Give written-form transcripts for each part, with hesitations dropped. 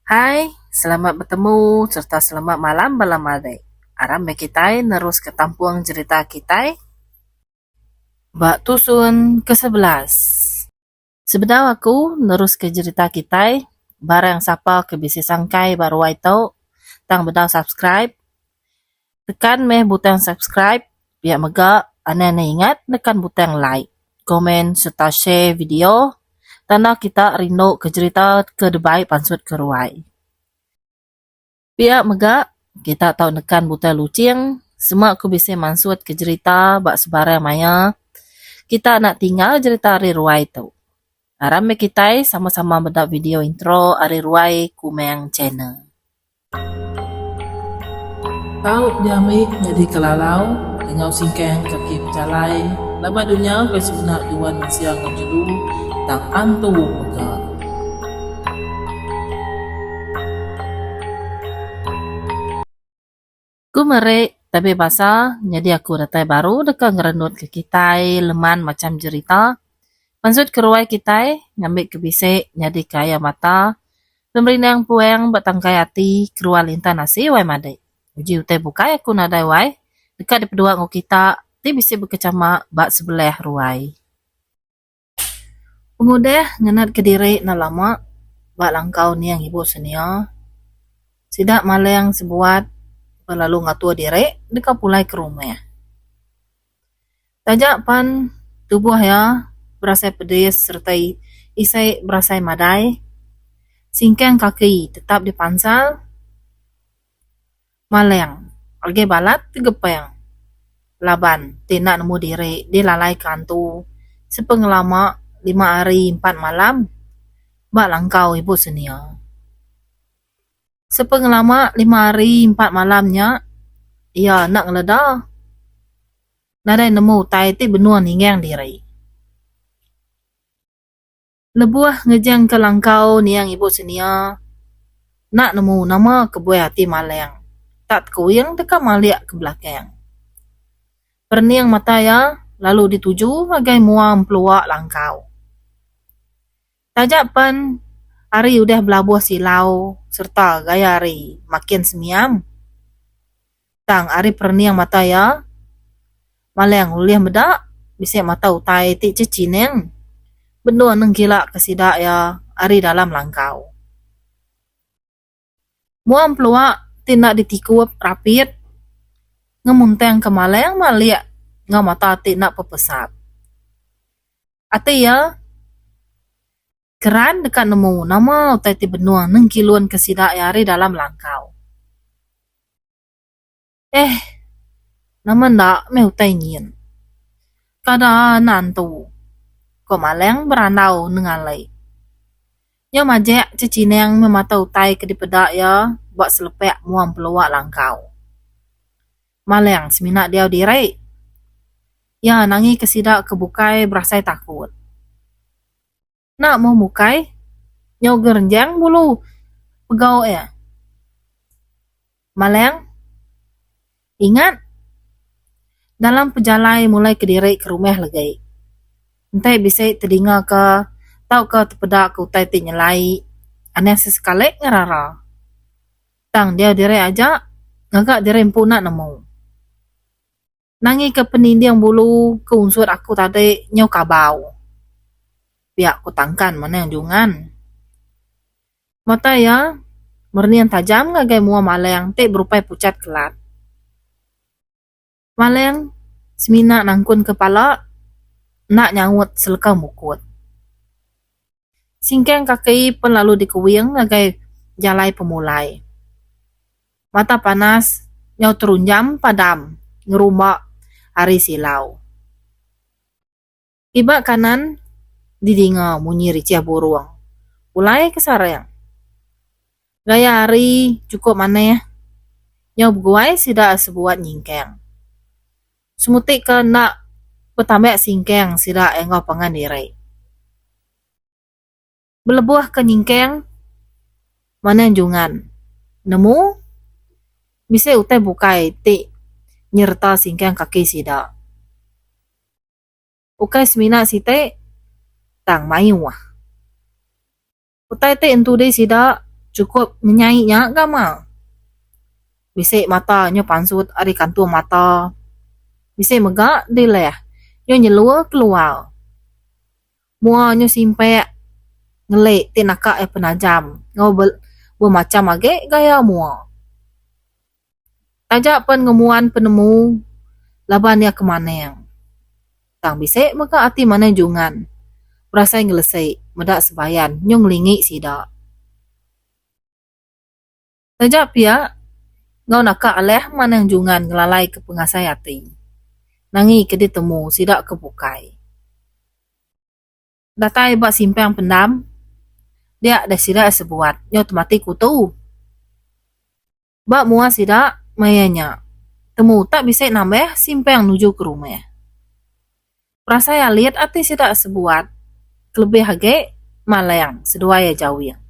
Hai, selamat bertemu serta selamat malam malam adek. Aram me kita nerus ke tampuang cerita kita. Bak tusun ke-11. Sebenarnya aku nerus ke cerita kita. Barang siapa ke bisi sangkai baru itu tang bedal subscribe. Tekan meh butang subscribe biar mega ane ingat tekan butang like, komen serta share video. Tanah kita rindu ke cerita ke debai pansut ke ruai. Pihak megak, kita tahu nekan buta lucing, semua aku bisa mansut ke cerita bak sebarang maya. Kita nak tinggal cerita hari ruai tu. Aram kita sama-sama bedak video intro hari ruai kumeng channel. Tahu diamik jadi kelalau, dengan singkeng kaki pejalai, lama dunia ke sebenar duan siang ngejulu, tak antu megak. Ku merek tapi bahasa jadi aku datai baru dekat ngerendut ke kita leman macam cerita. Maksud keruai kita ngambil ke bisik jadi kaya mata. Pemerintah yang puang batangkai hati keruai lintan nasi wai made. Uji utai bukai aku nadai wai. Dekat di pedua ngau kita ti bisik berkecama bak sebelah ruai. Pemuda ngenat ke diri na lama bak langkau ni yang ibu senia. Sidak maleng sebuat lalu ngatua diri dekat pulai ke rumah. Tajak pan tubuh ya berasai pedis serta isai berasai madai. Singkang kaki tetap dipansal. Maleng. Alge balat tegepeng. Laban tina nemu diri dilalai kantu. Sepengelama 5 hari 4 malam. Bak langkau ibu senia. Sepengelama 5 hari 4 malamnya. Ia nak ngeledah. Nadai nemu tai ti benua ningang diri. Lebuah ngejang ke langkau niang ibu senia. Nak nemu nama kebuai hati maleng. Tak kuyang dekat maliak ke belakang. Perniang mata ya, lalu dituju bagai muam peluak langkau. Tajak pan, hari udah belabuh silau, serta gaya hari makin semiam. Tang hari perniang mata ya, maleng uliah medak, bisa mata utai ti cecineng. Benua neng gila kesidak ya, hari dalam langkau. Muam peluak tindak ditikup rapid, ngemunteng ke maleng maliak, ngau mata tindak pepesat. Ate ya, keran dekat nemu nama utai ti benua neng kiluan kesidak ya hari dalam langkau. Nama ndak me utai nyin. Kada nantu. Ko maleng berandau nengalai. Nya majek cecineng memata utai ke dipedak ya, buat selepek muam peluak langkau. Maleng seminak dia diri. Ya nangi kesidak kebukai berasai takut. Nak mau mukai, nyau gerenjang bulu pegau ya. Maleng, ingat, dalam pejalai mulai ke diri ke rumah lagi. Entai bisa terdengar ke, tau ke terpedak ke utai ti nyelai, aneh sesekali ngerara. Tang dia diri aja, ngagak diri nak nemu. Nangi ke penindiang bulu ke unsur aku tadi nyau kabau. Biak ku tangkan mana yang jungan. Mata ya, mernian tajam ngagai mua maleng te berupai pucat kelat. Maleng, semina nangkun kepala, nak nyawut selekau mukut. Singkang kaki pun lalu dikuing ngagai jalai pemulai. Mata panas, nyau terunjam padam, ngerumbak hari silau. Iba kanan, didinga munyi ricah burung. Ulai kesarang. Gaya hari cukup maneh. Nyau beguai sida sebuat nyingkeng. Semutik ke nak petambak singkeng sida engau pangan diri. Belebuah ke nyingkeng, mana jungan. Nemu, bisa utai bukai ti nyerta singkeng kaki sida. Ukai semina site, tang mayu wah. Utai ti entu di sida, cukup menyaiknya gama. Bisik mata nyo pansut ari kantung mata. Bisik megak dileh. Nyo nyelua keluar. Mua nyo simpek ngelik tinaka penajam. Bermacam age gaya mua. Tajak pen ngemuan penemu laban ya kemaneng. Tang bisik megak ati maneng jungan. Perasai ngelesai medak sebayan nyo ngelingi sidak. Tajak pia ngau nakak aleh maneng jungan ngelalai ke pengasai hati. Nangi ke ditemu sidak kebukai. Datai bak simpang pendam. Dia dah sidak sebuat. Nyo temati kutu. Bak mua sidak mayanya. Temu tak bisa nambah simpang nuju ke rumah. Perasaya lihat ati sidak sebuat. Kelebih hage malayang sedua ya jauh ya.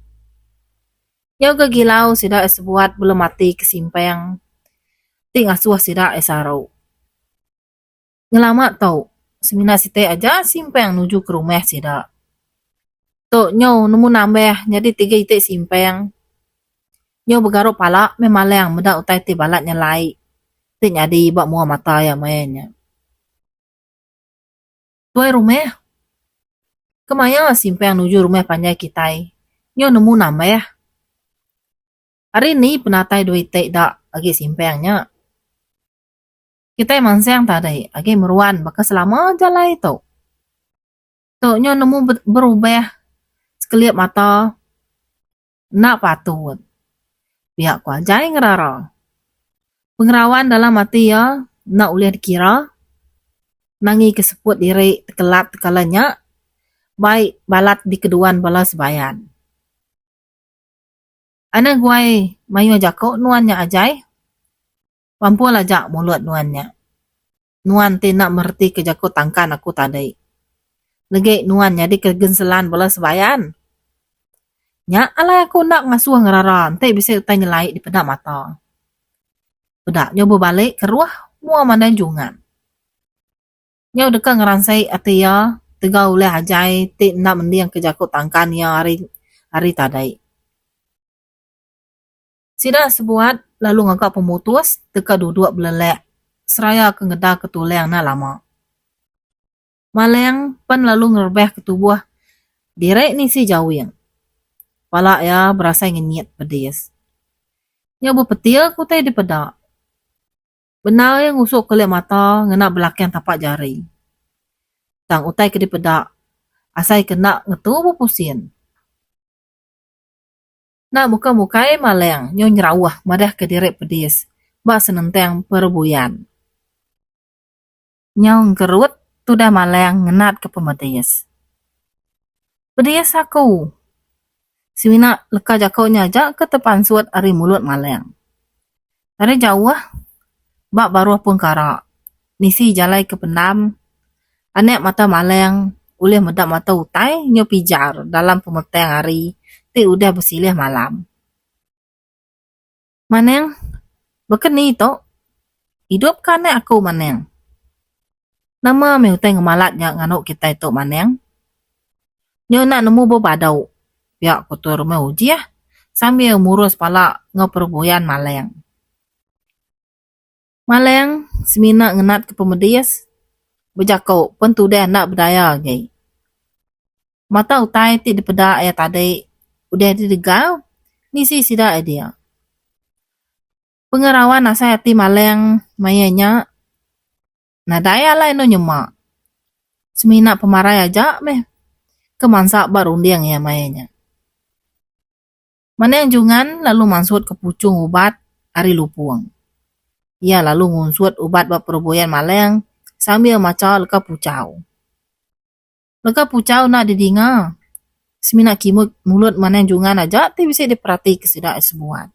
Nyo kegilau sidak sebuat belum mati ke simpang. Ti ngasuh sidak esaro. Ngelamak tau. Semina site aja simpang nuju ke rumah sidak. Tok nyo nemu nambah jadi 3 itik simpang. Nyo bergaruk palak memalang medak utai ti balat nyalai. Ti nyadi bak mua mata ya mainnya. Tuai rumah. Kemaya simpang nuju rumah panjai kitai. Nyo nemu nambah. Hari ni penatai 2 itik dak agi simpangnya. Kita mansang tadi, agi meruan maka selama jalai tu. Tok nyo nemu berubah. Sekeliap mata. Nak patut. Pihak kuajai ngerara. Pengerawan dalam hati ya, nak ulih dikira. Nangi keseput diri tekelap tekalanya. Baik balat di keduan balas bayan. Ana guai mayu jakok nuannya ajai. Pampu lajak mulut nuannya. Nuan ti nak merti ke jakok tangkan aku tadi. Lagi nuannya di kegenselan balas bayan. Nya alai aku nak ngasuh ngeraran. Te bisa utai nyelai di pedak mata. Pedak nyoba balik ke ruah mua mandang jungan. Nyo dekat ngeransai ati ya. Tegau oleh ajai. Ti nak mendiang ke jakok tangkan ya hari tadi. Sidak sebuat lalu ngagak pemutus dekat duduk belelek. Seraya ke ngedah ketuleng na lama. Maleng pan lalu ngerbeh ke tubuh. Direk ni si jauh yang. Palak ya berasa ngenyit pedis. Nyo berpetil kutai di pedak. Benar yang usuk kelip mata ngena belakang tapak jari. Tang utai ke di pedak. Asai kena ngetu berpusin. Nak muka-mukai maleng, nyo nyerawah madah ke direk pedis. Bak senenteng perbuyan. Nyo kerut, tu dah maleng ngenat ke pemedis. Pedis aku. Siwina leka jakau nyajak ke tepan suat ari mulut maleng. Dari jauh, bak baru pun karak. Nisi jalai ke pendam. Anek mata maleng, ulih medak mata utai, nyo pijar dalam pemeteng hari. Ti udah bersilih malam. Maneng, bekeni to. Hidup kane aku maneng. Nama me utai ngemalat yang nganuk kita itu maneng. Nyo nak nemu bobadau. Biak kotor me uji ya. Sambil murus pala ngeperboyan maleng. Maleng, semina ngenat ke pemedias. Berjakau, pentu dia nak berdaya lagi. Mata utai ti dipedak ayat tadi. Udah didegau, nisi sida dia. Pengerawan asa hati maleng mayanya nadaya lah ino nyemak. Semina pemarah aja meh. Kemansak barundiang ya mayanya. Mana yang jungan lalu mansut ke pucung ubat ari lupuang. Ia lalu ngunsut ubat bak perboyan maleng sambil maca leka pucau. Leka pucau nak didinga. Semina kimut mulut mana yang jungan aja ti bisa diperhati kesidak sebuat.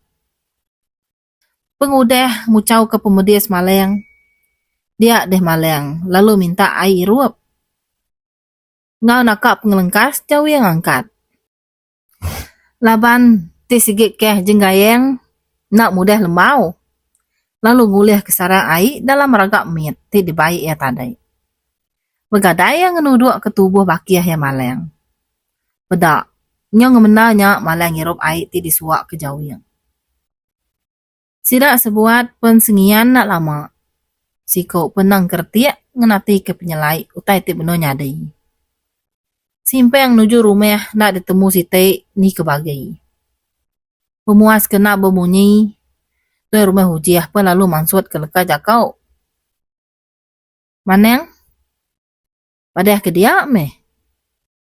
Pengudah mucau ke pemedis maleng. Dia deh maleng lalu minta air ruap. Ngau nakak pengelengkas jauh yang angkat. Laban ti sigit keh jenggayeng nak mudah lembau. Lalu ngulih ke sarang air dalam ragak mit ti dibaik ya tadai. Begadai yang ngenuduk ke tubuh bakiah ya maleng. Bedak. Nyo ngemenanya malah ngirup air ti disuak ke jauh yang. Sidak sebuat pensengian nak lama. Siko penang kertiak ngenati ke penyelai utai ti beno nyadai. Simpe yang nuju rumah nak ditemu si te ni kebagai. Pemuas kena bemunyi. Tuai rumah hujiah pun lalu mansut ke leka jakau. Maneng? Padahal ke dia meh.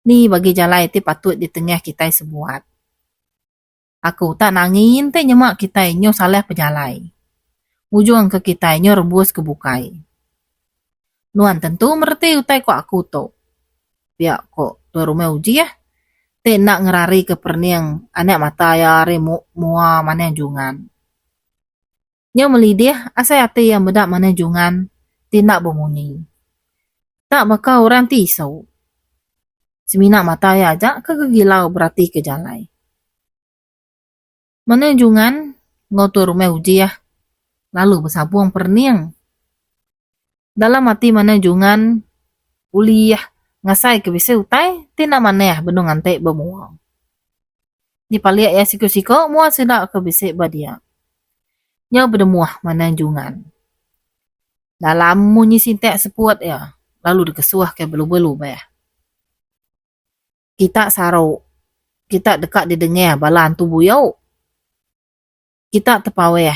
Ni bagi jalai ti patut di tengah kita sebuat. Aku tak nangin te nyemak kita nyo salah pejalai. Ujung ke kita nyo rebus ke bukai. Nuan tentu merti utai ko aku to. Biak ko tuai rumah uji ya. Te nak ngerari ke perniang anak mata ya remu mua mana jungan. Nyo melidih asai ati yang bedak mana jungan. Ti nak bermuni. Tak bakal orang tisau. Semina mata ya aja kegilau berarti ke jalai. Mana jungan ngotor rumah uji ya. Lalu bersabuang perniang. Dalam hati mana jungan uliah ngasai ke bisa utai tina mana ya benung antek bermuang. Di paliak ya siko-siko mua sedak ke bisa badia. Nyo berdemuah mana jungan. Dalam munyi sintek sepuat ya. Lalu dikesuah ke belu-belu bah. Kita sarau. Kita dekat di dengah balan tu buyau. Kita tepaweh.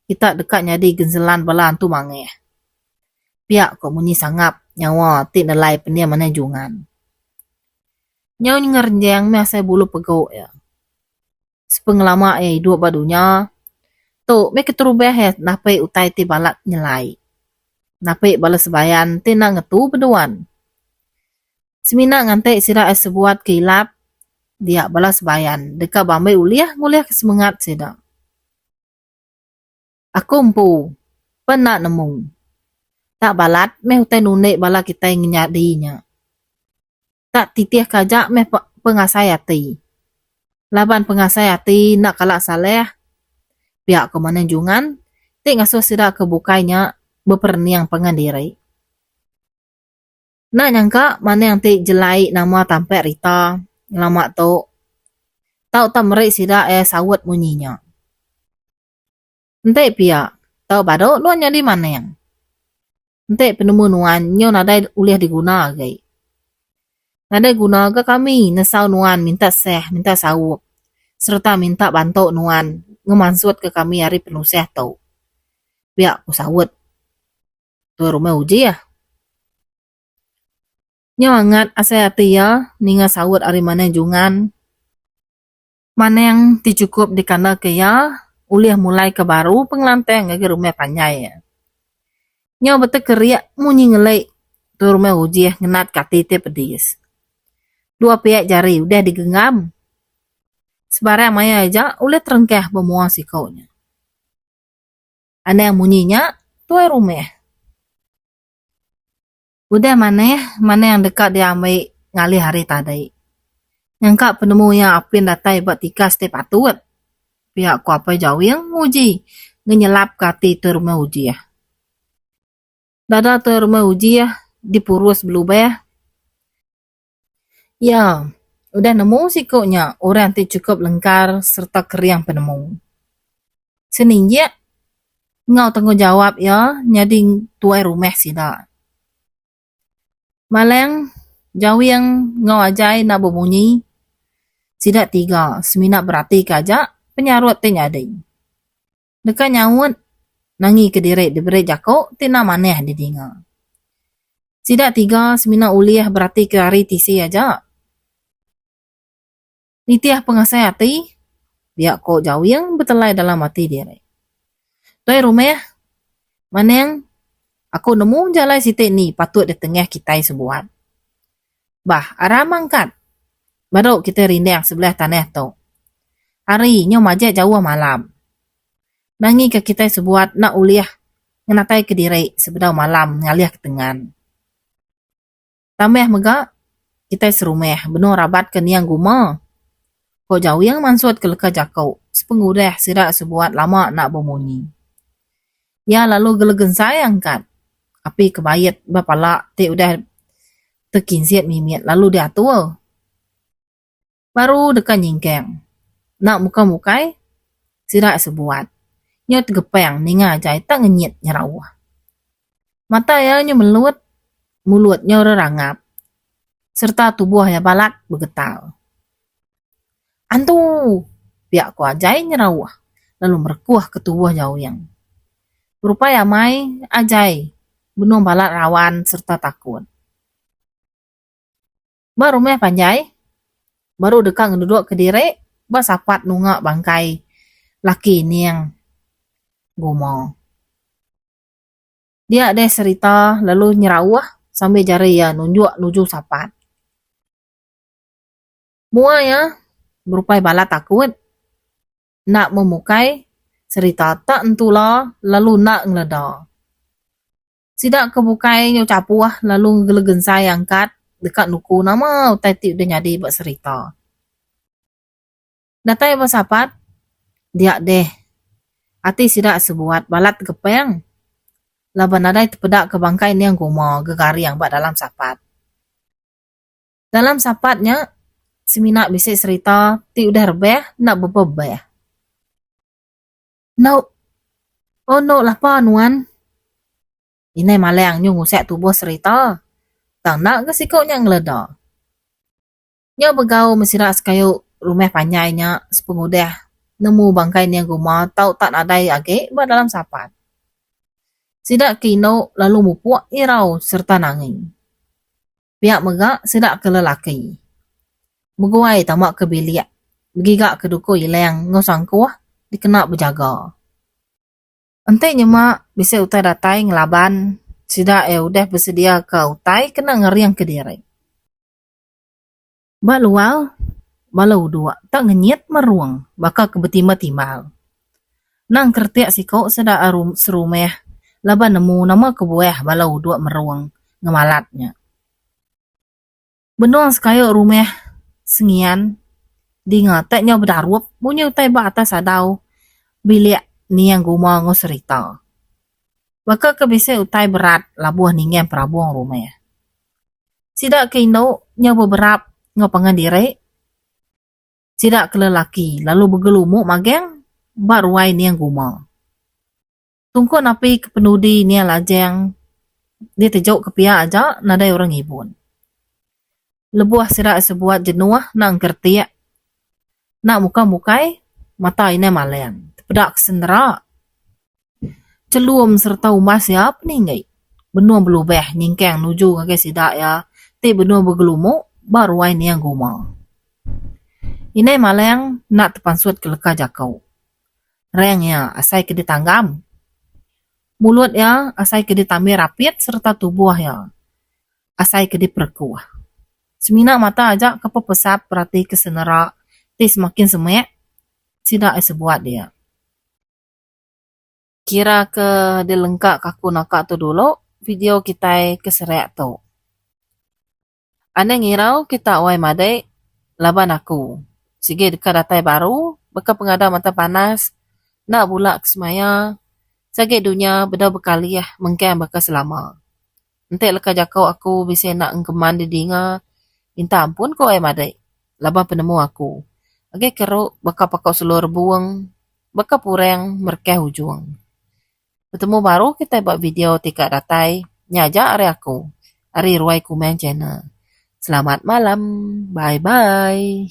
Kita dekat nyadi genzelan balan tu mangeh. Piak kok munyi sangap nyawa ti nelai penia mana jungan. Nyaw ngerjeng me asai bulu pegok ya. Sepengelama hidup badunya. Tu me keterubah ya napai utai ti balat nyelai. Napai balas sebayan ti nak ngetu beduan. Semina ngantek sira sebuat kilap dia balas bayan dekat bambai uliah nguliah kesemangat sida. Aku empu pernah nemu tak balat meh utai nunek bala kita ngenyadinya. Tak titiah kajak meh pengasai hati. Laban pengasai hati nak kalak saleh pihak kemananjungan tik ngasuh sida kebukainya beperniang pengandiri. Nak nyangka mana yang tik jelai nama tampek Rita lama tu tau tak merik sida sawat munyinya. Entek pihak tau badok nuan jadi mana yang entek penemu nuan nyo nadai uliah diguna gai. Nadai guna ke kami nesau nuan minta seh minta sawuk serta minta bantu nuan ngemansut ke kami hari penuh seh tau. Pihak ku sawut tu rumah uji ya. Nyo angat asai hati ya ninga sawut hari mana jungan. Mana yang dicukup dikanda ke ya uliah mulai ke baru pengelanteng ke rumah panjai ya. Nyo betul keriak munyi ngelai tu rumah uji ya ngenat katite pedis. Dua pihak jari udah digenggam. Sebarang maya aja udah terengkeh bemuang sikaunya. Ada yang munyinya tuai rumah. Udah mana yang dekat diambil ngalih hari tadi. Nyangka penemu yang apin datai buat tika setiap patut. Pihak ku apa jauh yang uji. Ngenyelap kati tu rumah uji ya. Dada tu rumah uji ya. Dipurus belubah ya. Ya, udah nemu sikaunya. Orang yang cukup lengkar serta keriang penemu. Seninjak. Ngau tanggung jawab ya. Nyadi tuai rumah sida. Maleng jauh yang ngau ajai nak berbunyi. Sidak tiga, semina berarti kajak penyarut ti nyading. Dekat nyawut, nangi ke direk diberi jakok, tina maneh didinga. Sidak tiga, semina uliah berarti ke hari tisi aja. Nitiah pengasai hati, biak kok jauh yang betelai dalam hati direk. Tuai rumah, maneng, aku nemu jalai sitik ni patut di tengah kita sebuat. Bah, arah mangkat. Baru kita rindang sebelah tanah tu. Hari nyo majak jauh malam. Nangi ke kita sebuat nak uliah ngenatai ke diri sebedau malam ngaliah ke tengan. Tambah megak kita serumah benar rabat ke niang guma. Kau jauh yang mansut ke leka jakau sepengudah sidak sebuat lama nak bermunyi. Ya lalu gelegen sayang kan. Api kebayat bapala te udah tekinsiat mimit lalu dia tua. Baru dekat nyingkeng. Nak muka-mukai, sidak sebuat. Nyo tegepeng ninga jai tak ngenyit nyerawah. Mata ya nyo melut, mulut nyo rerangap. Serta tubuh ya balat bergetar. Antu, pihak ku ajai nyerawah. Lalu merekuah ke tubuh jauh yang. Berupaya mai ajai. Benung balat rawan serta takut. Baru meh panjai. Baru dekat ngeduduk ke diri. Basapat nungak bangkai. Laki ni yang gumo. Dia ada cerita lalu nyerawah sambil jari ya nunjuk nuju sapat. Mua ya berupai bala takut. Nak memukai cerita tak entula lalu nak ngeleda. Sidak kebukai nyo capuah lalu ngelegensai angkat dekat nuku nama utai tip dia nyadi buat cerita. Datai bersapat dia deh. Hati sidak sebuat balat gepeng. Laban nadai terpedak ke bangkai ni yang gumo gegari yang buat dalam sapat. Dalam sapatnya seminak bisik cerita ti udah rebeh nak bebebeh. No. Oh no lah pa nuan. Ini maleng nyo ngusek tubuh cerita. Tang nak ke sikoknya ngeleda. Nyo begau mesirak sekayu rumah panyainya sepengudah. Nemu bangkai ni yang gumo tau tak nadai age buat dalam sapat. Sidak kino lalu mupuak irau serta nanging. Pihak megak sidak ke lelaki. Meguai tamak ke bilik. Begigak ke duku ileng ngosang kuah dikena berjaga. Entai nyemak bisa utai datai ngelaban. Sidak udah bersedia ke utai kena ngeriang ke diri. Bak lual, balau dua tak ngenyit meruang bakal kebetima-timal. Nang kertiak sikok sedak arum serumeh. Laban nemu nama kebuah balau dua meruang ngemalatnya. Benuang sekaya rumah sengian di ngateknya berdarup bunyi utai ba atas adau bilik ni yang guma ngoserita. Baka kebisa utai berat labuh ningen prabuang rumah. Sidak kino nya beberap ngopangan diri. Sidak ke lelaki lalu bergelumuk mageng baruai ni yang guma. Tungku napi kepenudi ni yang lajeng dia terjauh ke pihak aja nadai orang ibun. Lebuah sidak sebuat jenuah nak kertiak. Nak muka-mukai, mata ini maleng. Pedak sendera. Celum serta umas ya apa ni ngai. Benua belubeh nyingkeng nuju kake sidak ya. Ti benua bergelumuk, baru ini yang guma. Ini maleng nak tepansut ke leka jakau. Reng ya, asai ke ditanggam. Mulut ya, asai ke ditamir rapit serta tubuh ya. Asai ke diperkuah. Semina mata ajak kepepesap perhati ke senera. Ti semakin semek, sidak sebuat dia. Kira ke dilengkak kaku nakak tu dulu, video kita keserek tu. Ane ngirau kita awai madai, laban aku. Sige dekat datai baru, beka pengada mata panas, nak bulak ke semaya, sage dunia beda bekali ya, mengkem beka selama. Nanti leka jakau aku bisa nak engkeman di dinga, minta ampun kau awai madai, laban penemu aku. Age keruk baka pakau seluruh buang, baka pureng merkeh hujung. Bertemu baru kita buat video tika datai, nyaja ari aku, ari ruai komen channel. Selamat malam, bye bye.